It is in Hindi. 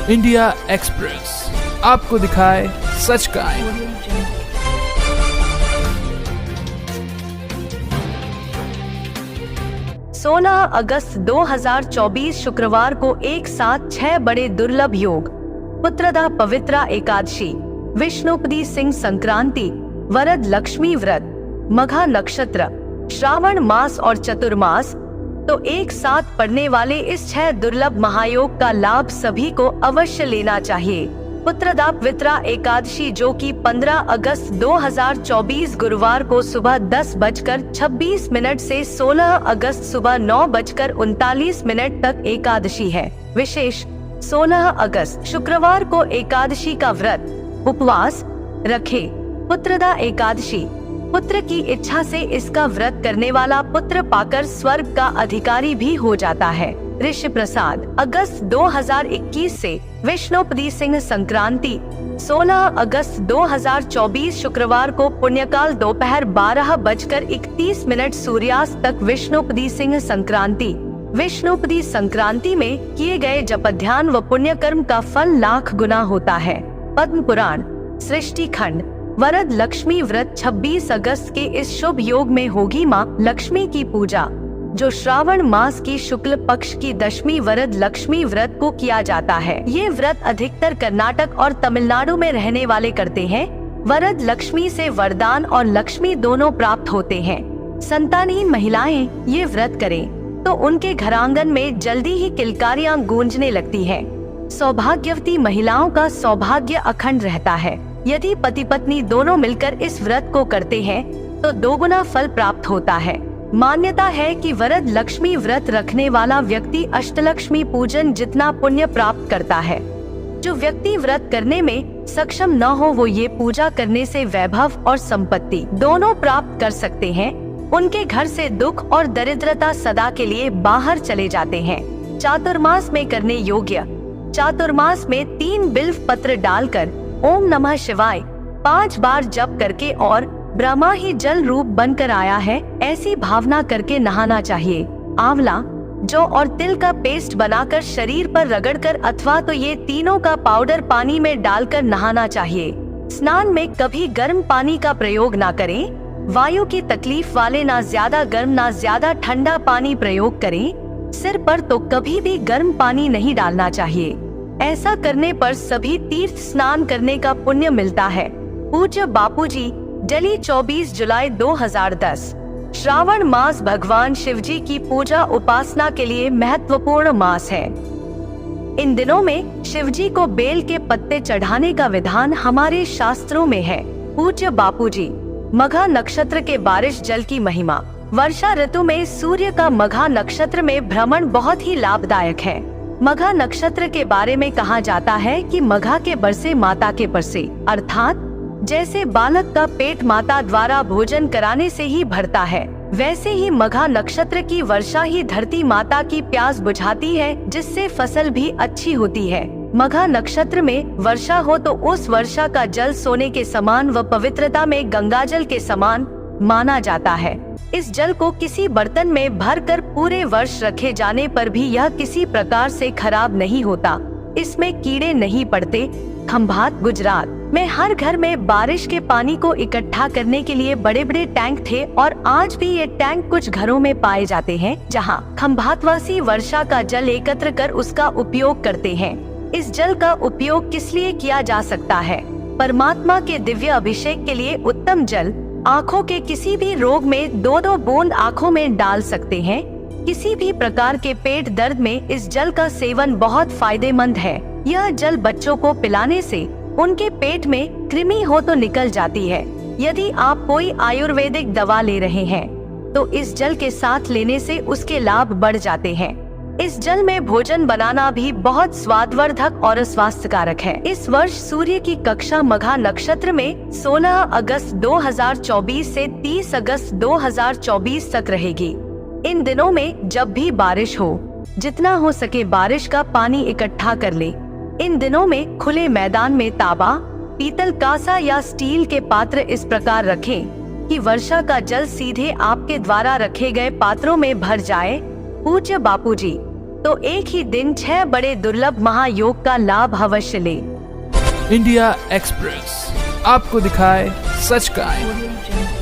इंडिया एक्सप्रेस आपको दिखाए सच का। 16 अगस्त 2024 शुक्रवार को एक साथ 6 बड़े दुर्लभ योग: पुत्रदा पवित्रा एकादशी, विष्णुपदी सिंह संक्रांति, वरद लक्ष्मी व्रत, मघा नक्षत्र, श्रावण मास और चतुर्मास। तो एक साथ पड़ने वाले इस 6 दुर्लभ महायोग का लाभ सभी को अवश्य लेना चाहिए। पुत्रदा पवित्रा एकादशी जो कि 15 अगस्त 2024 गुरुवार को सुबह 10:26 से 16 अगस्त सुबह 9:39 तक एकादशी है। विशेष 16 अगस्त शुक्रवार को एकादशी का व्रत उपवास रखे। पुत्रदा एकादशी, पुत्र की इच्छा से इसका व्रत करने वाला पुत्र पाकर स्वर्ग का अधिकारी भी हो जाता है। ऋषि प्रसाद, अगस्त 2021 से विष्णुपदी सिंह संक्रांति, 16 अगस्त 2024 शुक्रवार को पुण्यकाल दोपहर 12:31 सूर्यास्त तक विष्णुपदी सिंह संक्रांति। विष्णुपदी संक्रांति में किए गए जपध्यान व पुण्य कर्म का फल लाख गुना होता है। पद्म पुराण, सृष्टि खंड, वरद लक्ष्मी व्रत 26 अगस्त के इस शुभ योग में होगी मां लक्ष्मी की पूजा, जो श्रावण मास की शुक्ल पक्ष की दशमी वरद लक्ष्मी व्रत को किया जाता है। ये व्रत अधिकतर कर्नाटक और तमिलनाडु में रहने वाले करते हैं। वरद लक्ष्मी से वरदान और लक्ष्मी दोनों प्राप्त होते हैं। संतानहीन महिलाएं ये व्रत करें तो उनके घरांगन में जल्दी ही किलकारियां गूंजने लगती हैं। सौभाग्यवती महिलाओं का सौभाग्य अखंड रहता है। यदि पति पत्नी दोनों मिलकर इस व्रत को करते हैं तो दोगुना फल प्राप्त होता है। मान्यता है कि वरद लक्ष्मी व्रत रखने वाला व्यक्ति अष्टलक्ष्मी पूजन जितना पुण्य प्राप्त करता है। जो व्यक्ति व्रत करने में सक्षम न हो वो ये पूजा करने से वैभव और संपत्ति दोनों प्राप्त कर सकते हैं। उनके घर से दुख और दरिद्रता सदा के लिए बाहर चले जाते हैं। चातुर्मास में करने योग्य: चातुर्मास में 3 बिल्व पत्र डालकर ओम नमः शिवाय 5 बार जप करके और ब्रह्मा ही जल रूप बनकर आया है ऐसी भावना करके नहाना चाहिए। आंवला, जौ और तिल का पेस्ट बनाकर शरीर पर रगड़कर अथवा तो ये तीनों का पाउडर पानी में डालकर नहाना चाहिए। स्नान में कभी गर्म पानी का प्रयोग ना करें। वायु की तकलीफ वाले ना ज्यादा गर्म ना ज्यादा ठंडा पानी प्रयोग करें। सिर पर तो कभी भी गर्म पानी नहीं डालना चाहिए। ऐसा करने पर सभी तीर्थ स्नान करने का पुण्य मिलता है। पूज्य बापूजी, दिल्ली 24 जुलाई 2010। श्रावण मास भगवान शिवजी की पूजा उपासना के लिए महत्वपूर्ण मास है। इन दिनों में शिवजी को बेल के पत्ते चढ़ाने का विधान हमारे शास्त्रों में है। पूज्य बापूजी, मघा नक्षत्र के बारिश जल की महिमा। वर्षा ऋतु में सूर्य का मघा नक्षत्र में भ्रमण बहुत ही लाभदायक है। मघा नक्षत्र के बारे में कहा जाता है कि मघा के बरसे माता के परसे, अर्थात जैसे बालक का पेट माता द्वारा भोजन कराने से ही भरता है, वैसे ही मघा नक्षत्र की वर्षा ही धरती माता की प्यास बुझाती है, जिससे फसल भी अच्छी होती है। मघा नक्षत्र में वर्षा हो तो उस वर्षा का जल सोने के समान व पवित्रता में गंगाजल के समान माना जाता है। इस जल को किसी बर्तन में भरकर पूरे वर्ष रखे जाने पर भी यह किसी प्रकार से खराब नहीं होता। इसमें कीड़े नहीं पड़ते। खंभात, गुजरात में हर घर में बारिश के पानी को इकट्ठा करने के लिए बड़े बड़े टैंक थे और आज भी ये टैंक कुछ घरों में पाए जाते हैं, जहां खंभातवासी वर्षा का जल एकत्र कर उसका उपयोग करते हैं। इस जल का उपयोग किस लिए किया जा सकता है? परमात्मा के दिव्य अभिषेक के लिए उत्तम जल। आँखों के किसी भी रोग में 2-2 बूंद आँखों में डाल सकते हैं। किसी भी प्रकार के पेट दर्द में इस जल का सेवन बहुत फायदेमंद है। यह जल बच्चों को पिलाने से उनके पेट में कृमि हो तो निकल जाती है। यदि आप कोई आयुर्वेदिक दवा ले रहे हैं तो इस जल के साथ लेने से उसके लाभ बढ़ जाते हैं। इस जल में भोजन बनाना भी बहुत स्वादवर्धक और स्वास्थ्यकारक है। इस वर्ष सूर्य की कक्षा मघा नक्षत्र में 16 अगस्त 2024 से 30 अगस्त 2024 तक रहेगी। इन दिनों में जब भी बारिश हो, जितना हो सके बारिश का पानी इकट्ठा कर ले। इन दिनों में खुले मैदान में तांबा, पीतल, कांसा या स्टील के पात्र इस प्रकार रखें कि वर्षा का जल सीधे आपके द्वारा रखे गए पात्रों में भर जाए। पूज्य बापूजी, तो एक ही दिन 6 बड़े दुर्लभ महायोग का लाभ अवश्य ले। इंडिया एक्सप्रेस आपको दिखाए सच का आईना।